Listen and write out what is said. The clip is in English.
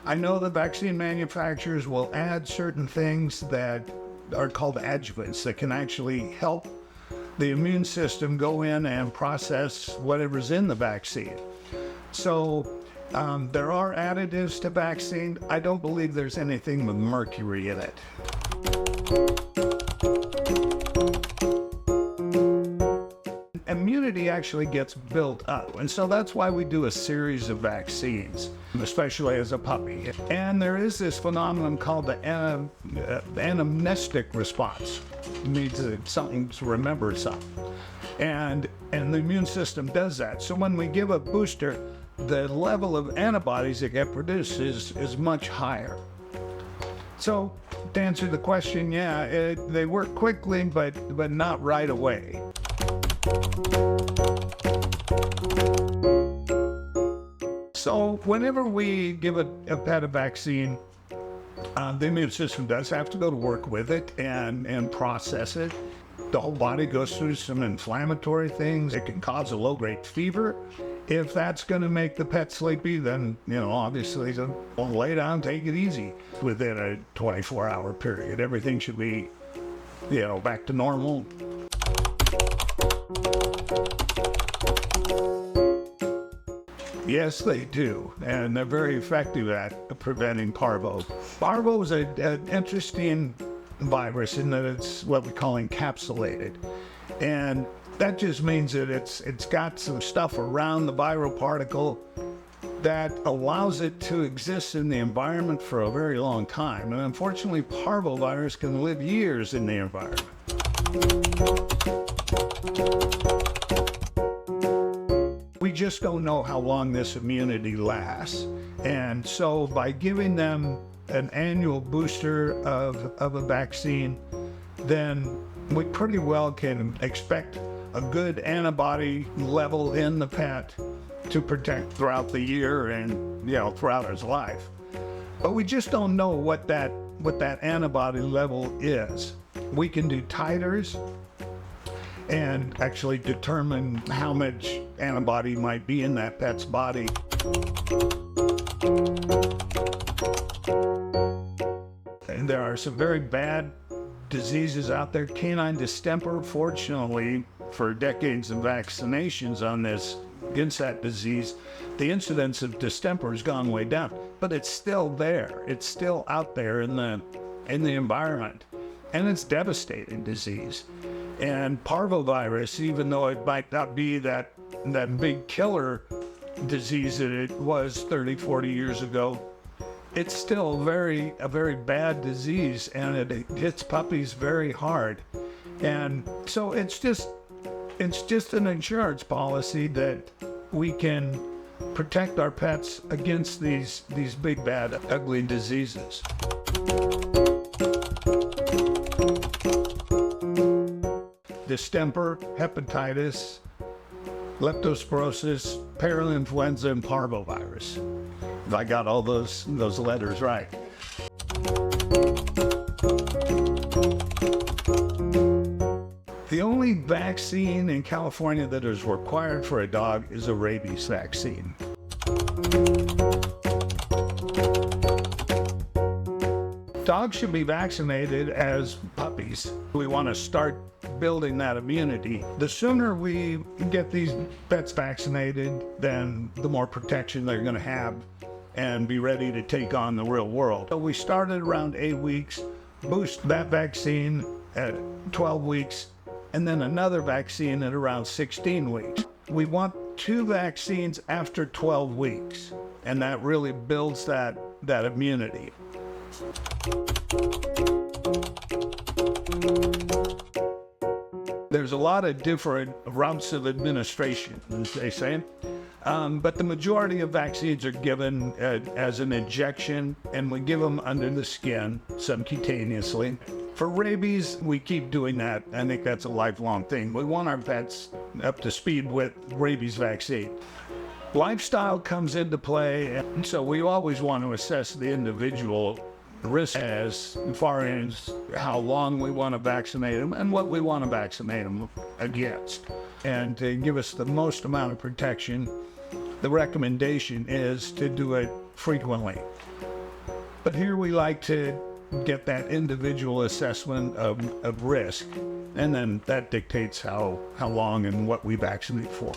I know the vaccine manufacturers will add certain things that are called adjuvants that can actually help the immune system go in and process whatever's in the vaccine. So there are additives to vaccine. I don't believe there's anything with mercury in it. Immunity actually gets built up, and so that's why we do a series of vaccines, especially as a puppy. And there is this phenomenon called the anamnestic response. It means something to remember something, and the immune system does that. So when we give a booster, the level of antibodies that get produced is much higher. So to answer the question, yeah, they work quickly, but not right away. So whenever we give a pet a vaccine, the immune system does have to go to work with it and process it. The whole body goes through some inflammatory things. It can cause a low-grade fever. If that's going to make the pet sleepy, then, obviously, don't lay down, take it easy. Within a 24-hour period, everything should be, back to normal. Yes, they do, and they're very effective at preventing Parvo. Parvo is an interesting virus in that it's what we call encapsulated, and that just means that it's got some stuff around the viral particle that allows it to exist in the environment for a very long time. And unfortunately, parvovirus can live years in the environment. We just don't know how long this immunity lasts. And so by giving them an annual booster of a vaccine, then we pretty well can expect a good antibody level in the pet to protect throughout the year and, throughout his life. But we just don't know what that antibody level is. We can do titers and actually determine how much antibody might be in that pet's body. And there are some very bad diseases out there. Canine distemper, fortunately, for decades of vaccinations on this against that disease, the incidence of distemper has gone way down, but it's still there. It's still out there in the environment, and it's devastating disease. And parvovirus, even though it might not be that big killer disease that it was 30, 40 years ago, it's still a very bad disease, and it hits puppies very hard. And so it's just an insurance policy that we can protect our pets against these big, bad, ugly diseases. Distemper, hepatitis, leptospirosis, parainfluenza, and parvovirus. If I got all those letters right. The only vaccine in California that is required for a dog is a rabies vaccine. Dogs should be vaccinated as puppies. We want to start building that immunity. The sooner we get these pets vaccinated, then the more protection they're going to have and be ready to take on the real world. So we started around 8 weeks, boost that vaccine at 12 weeks, and then another vaccine at around 16 weeks. We want 2 vaccines after 12 weeks, and that really builds that immunity. There's a lot of different routes of administration, as they say, but the majority of vaccines are given as an injection, and we give them under the skin, subcutaneously. For rabies, we keep doing that. I think that's a lifelong thing. We want our pets up to speed with rabies vaccine. Lifestyle comes into play, and so we always want to assess the individual risk as far as how long we want to vaccinate them and what we want to vaccinate them against. And to give us the most amount of protection, the recommendation is to do it frequently. But here we like to get that individual assessment of risk, and then that dictates how long and what we vaccinate for.